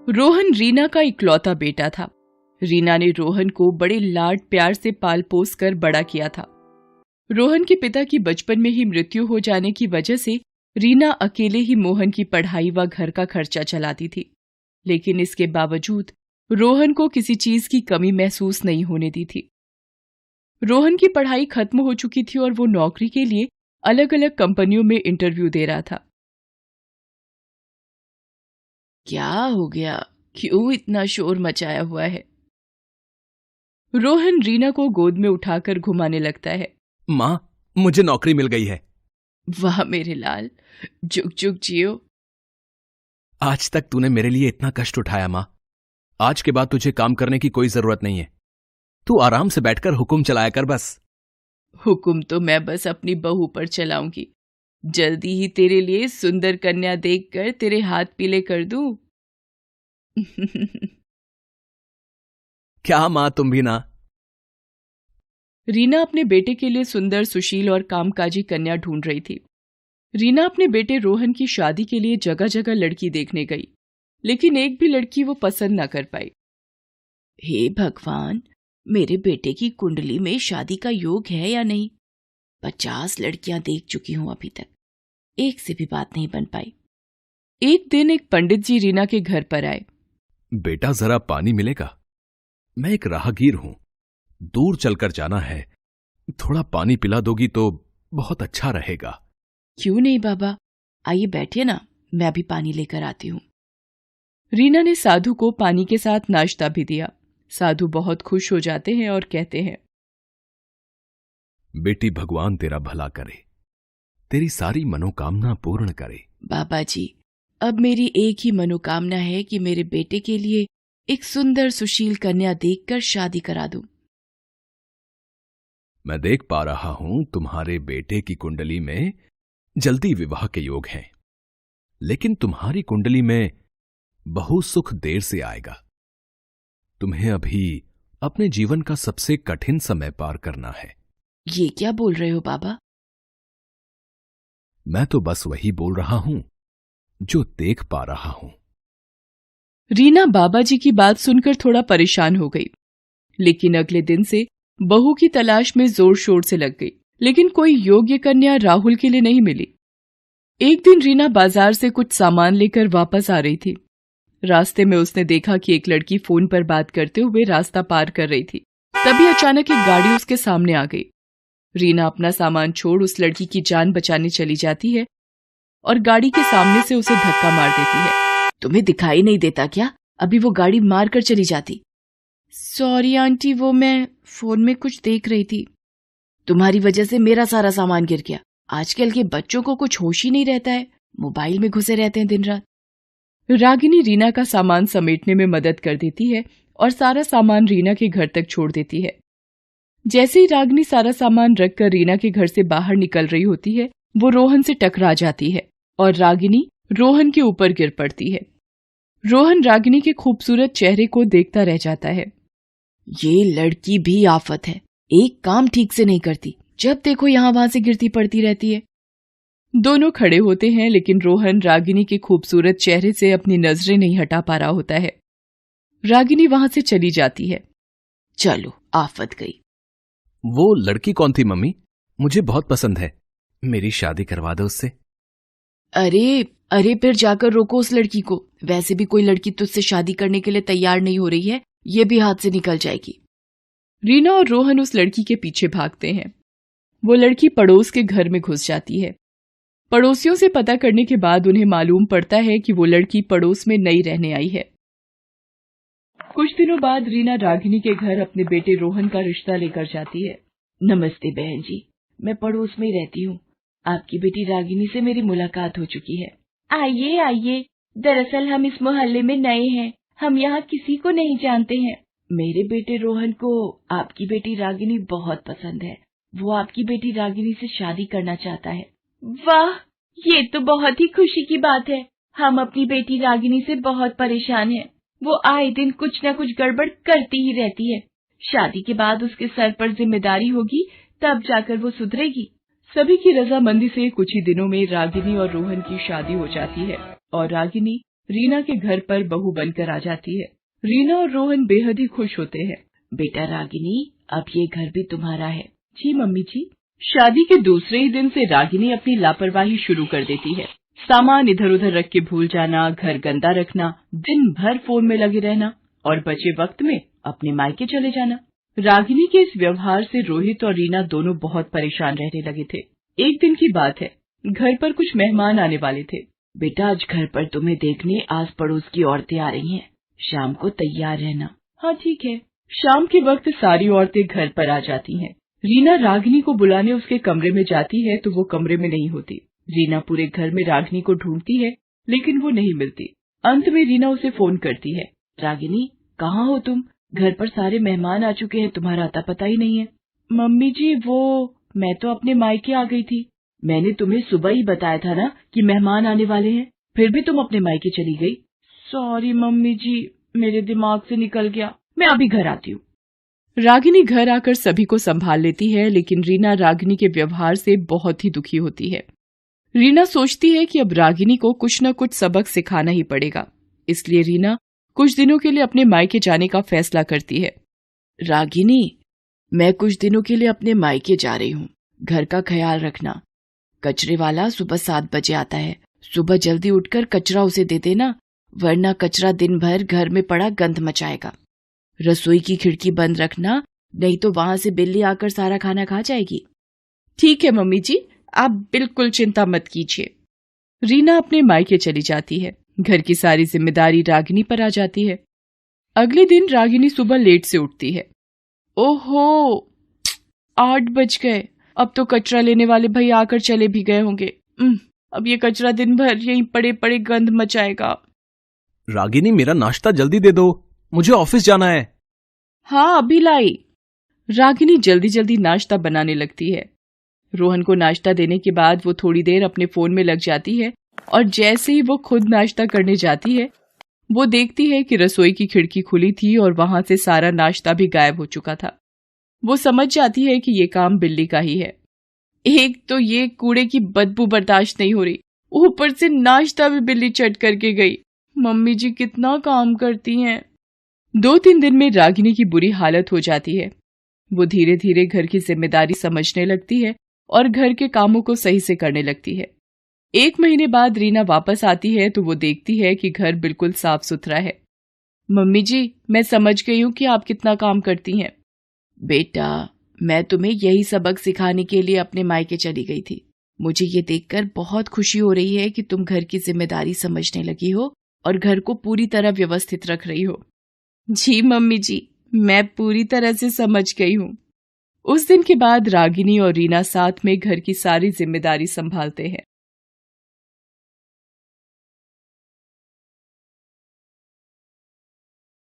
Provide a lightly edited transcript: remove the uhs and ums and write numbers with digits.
रोहन रीना का इकलौता बेटा था। रीना ने रोहन को बड़े लाड प्यार से पाल पोस कर बड़ा किया था। रोहन के पिता की बचपन में ही मृत्यु हो जाने की वजह से रीना अकेले ही मोहन की पढ़ाई व घर का खर्चा चलाती थी, लेकिन इसके बावजूद रोहन को किसी चीज की कमी महसूस नहीं होने दी थी। रोहन की पढ़ाई खत्म हो चुकी थी और वो नौकरी के लिए अलग अलग कंपनियों में इंटरव्यू दे रहा था। क्या हो गया? क्यों इतना शोर मचाया हुआ है? रोहन रीना को गोद में उठाकर घुमाने लगता है। माँ, मुझे नौकरी मिल गई है। वाह मेरे लाल, जुग जुग जियो। आज तक तूने मेरे लिए इतना कष्ट उठाया माँ। आज के बाद तुझे काम करने की कोई जरूरत नहीं है। तू आराम से बैठकर हुक्म चलाया कर बस। हुक्म तो मैं बस अपनी बहू पर चलाऊंगी। जल्दी ही तेरे लिए सुंदर कन्या देखकर तेरे हाथ पीले कर दूं। क्या माँ, तुम भी ना। रीना अपने बेटे के लिए सुंदर, सुशील और कामकाजी कन्या ढूंढ रही थी। रीना अपने बेटे रोहन की शादी के लिए जगह जगह लड़की देखने गई, लेकिन एक भी लड़की वो पसंद न कर पाई। हे भगवान, मेरे बेटे की कुंडली में शादी का योग है या नहीं? 50 लड़कियां देख चुकी हूं अभी तक, एक से भी बात नहीं बन पाई। एक दिन एक पंडित जी रीना के घर पर आए। बेटा, जरा पानी मिलेगा? मैं एक राहगीर हूं, दूर चलकर जाना है। थोड़ा पानी पिला दोगी तो बहुत अच्छा रहेगा। क्यों नहीं बाबा, आइए बैठिए ना, मैं अभी पानी लेकर आती हूँ। रीना ने साधु को पानी के साथ नाश्ता भी दिया। साधु बहुत खुश हो जाते हैं और कहते हैं, बेटी, भगवान तेरा भला करे, तेरी सारी मनोकामना पूर्ण करे। बाबा जी, अब मेरी एक ही मनोकामना है कि मेरे बेटे के लिए एक सुंदर सुशील कन्या देखकर शादी करा दूं। मैं देख पा रहा हूं तुम्हारे बेटे की कुंडली में जल्दी विवाह के योग हैं, लेकिन तुम्हारी कुंडली में बहु सुख देर से आएगा। तुम्हें अभी अपने जीवन का सबसे कठिन समय पार करना है। ये क्या बोल रहे हो बाबा? मैं तो बस वही बोल रहा हूं जो देख पा रहा हूं। रीना बाबा जी की बात सुनकर थोड़ा परेशान हो गई, लेकिन अगले दिन से बहू की तलाश में जोर शोर से लग गई, लेकिन कोई योग्य कन्या राहुल के लिए नहीं मिली। एक दिन रीना बाजार से कुछ सामान लेकर वापस आ रही थी। रास्ते में उसने देखा कि एक लड़की फोन पर बात करते हुए रास्ता पार कर रही थी। तभी अचानक एक गाड़ी उसके सामने आ गई। रीना अपना सामान छोड़ उस लड़की की जान बचाने चली जाती है और गाड़ी के सामने से उसे धक्का मार देती है। तुम्हें दिखाई नहीं देता क्या? अभी वो गाड़ी मार कर चली जाती। सॉरी आंटी, वो मैं फोन में कुछ देख रही थी। तुम्हारी वजह से मेरा सारा सामान गिर गया। आजकल के बच्चों को कुछ होश ही नहीं रहता है, मोबाइल में घुसे रहते हैं दिन रात। रागिनी रीना का सामान समेटने में मदद कर देती है और सारा सामान रीना के घर तक छोड़ देती है। जैसे ही रागिनी सारा सामान रखकर रीना के घर से बाहर निकल रही होती है, वो रोहन से टकरा जाती है और रागिनी रोहन के ऊपर गिर पड़ती है। रोहन रागिनी के खूबसूरत चेहरे को देखता रह जाता है। ये लड़की भी आफत है, एक काम ठीक से नहीं करती, जब देखो यहाँ वहां से गिरती पड़ती रहती है। दोनों खड़े होते हैं, लेकिन रोहन रागिनी के खूबसूरत चेहरे से अपनी नजरें नहीं हटा पा रहा होता है। रागिनी वहां से चली जाती है। चलो, आफत गई। वो लड़की कौन थी मम्मी? मुझे बहुत पसंद है, मेरी शादी करवा दो उससे। अरे फिर जाकर रोको उस लड़की को। वैसे भी कोई लड़की तुझसे शादी करने के लिए तैयार नहीं हो रही है, ये भी हाथ से निकल जाएगी। रीना और रोहन उस लड़की के पीछे भागते हैं। वो लड़की पड़ोस के घर में घुस जाती है। पड़ोसियों से पता करने के बाद उन्हें मालूम पड़ता है कि वो लड़की पड़ोस में नई रहने आई है। कुछ दिनों बाद रीना रागिनी के घर अपने बेटे रोहन का रिश्ता लेकर जाती है। नमस्ते बहन जी, मैं पड़ोस में ही रहती हूँ। आपकी बेटी रागिनी से मेरी मुलाकात हो चुकी है। आइए आइए, दरअसल हम इस मोहल्ले में नए हैं, हम यहाँ किसी को नहीं जानते हैं। मेरे बेटे रोहन को आपकी बेटी रागिनी बहुत पसंद है, वो आपकी बेटी रागिनी से शादी करना चाहता है। वाह, ये तो बहुत ही खुशी की बात है। हम अपनी बेटी रागिनी से बहुत परेशान हैं। वो आए दिन कुछ न कुछ गड़बड़ करती ही रहती है। शादी के बाद उसके सर पर जिम्मेदारी होगी, तब जाकर वो सुधरेगी। सभी की रजामंदी से कुछ ही दिनों में रागिनी और रोहन की शादी हो जाती है और रागिनी रीना के घर पर बहू बनकर आ जाती है। रीना और रोहन बेहद ही खुश होते हैं। बेटा रागिनी, अब ये घर भी तुम्हारा है। जी मम्मी जी। शादी के दूसरे ही दिन से रागिनी अपनी लापरवाही शुरू कर देती है। सामान इधर उधर रख के भूल जाना, घर गंदा रखना, दिन भर फोन में लगे रहना और बचे वक्त में अपने मायके चले जाना। रागिनी के इस व्यवहार से रोहित और रीना दोनों बहुत परेशान रहने लगे थे। एक दिन की बात है, घर पर कुछ मेहमान आने वाले थे। बेटा, आज घर पर तुम्हें देखने आस पड़ोस की औरतें आ रही हैं। शाम को तैयार रहना। हाँ ठीक है। शाम के वक्त सारी औरतें घर पर आ जाती हैं। रीना रागिनी को बुलाने उसके कमरे में जाती है तो वो कमरे में नहीं होती। रीना पूरे घर में रागिनी को ढूंढती है लेकिन वो नहीं मिलती। अंत में रीना उसे फोन करती है। रागिनी, कहाँ हो तुम? घर पर सारे मेहमान आ चुके हैं, तुम्हारा अता पता ही नहीं है। मम्मी जी, मैं तो अपने मायके आ गई थी। मैंने तुम्हें सुबह ही बताया था ना कि मेहमान आने वाले हैं, फिर भी तुम अपने मायके चली गई। सॉरी मम्मी जी, मेरे दिमाग से निकल गया। मैं अभी घर आती हूँ। रागिनी घर आकर सभी को संभाल लेती है, लेकिन रीना रागिनी के व्यवहार से बहुत ही दुखी होती है। रीना सोचती है कि अब रागिनी को कुछ न कुछ सबक सिखाना ही पड़ेगा, इसलिए रीना कुछ दिनों के लिए अपने मायके जाने का फैसला करती है। रागिनी, मैं कुछ दिनों के लिए अपने मायके जा रही हूँ। घर का ख्याल रखना। कचरे वाला सुबह 7 बजे आता है। सुबह जल्दी उठकर कचरा उसे दे देना, वरना कचरा दिन भर घर में पड़ा गंद मचाएगा। रसोई की खिड़की बंद रखना, नहीं तो वहां से बिल्ली आकर सारा खाना खा जाएगी। ठीक है मम्मी जी, आप बिल्कुल चिंता मत कीजिए। रीना अपने मायके चली जाती है। घर की सारी जिम्मेदारी रागिनी पर आ जाती है। अगले दिन रागिनी सुबह लेट से उठती है। ओहो, 8 बज गए। अब तो कचरा लेने वाले भैया आकर चले भी गए होंगे। अब ये कचरा दिन भर यहीं पड़े पड़े गंद मचाएगा। रागिनी, मेरा नाश्ता जल्दी दे दो, मुझे ऑफिस जाना है। हाँ, अभी लाई। रागिनी जल्दी जल्दी नाश्ता बनाने लगती है। रोहन को नाश्ता देने के बाद वो थोड़ी देर अपने फोन में लग जाती है और जैसे ही वो खुद नाश्ता करने जाती है, वो देखती है कि रसोई की खिड़की खुली थी और वहां से सारा नाश्ता भी गायब हो चुका था। वो समझ जाती है कि ये काम बिल्ली का ही है। एक तो ये कूड़े की बदबू बर्दाश्त नहीं हो रही, ऊपर से नाश्ता भी बिल्ली चट करके गई। मम्मी जी कितना काम करती हैं। 2-3 दिन में रागिनी की बुरी हालत हो जाती है। वो धीरे धीरे घर की जिम्मेदारी समझने लगती है और घर के कामों को सही से करने लगती है। 1 महीने बाद रीना वापस आती है तो वो देखती है कि घर बिल्कुल साफ सुथरा है। मम्मी जी, मैं समझ गई हूँ कि आप कितना काम करती हैं। बेटा, मैं तुम्हें यही सबक सिखाने के लिए अपने मायके चली गई थी। मुझे ये देखकर बहुत खुशी हो रही है कि तुम घर की जिम्मेदारी समझने लगी हो और घर को पूरी तरह व्यवस्थित रख रही हो। जी मम्मी जी, मैं पूरी तरह से समझ गई हूँ। उस दिन के बाद रागिनी और रीना साथ में घर की सारी जिम्मेदारी संभालते हैं।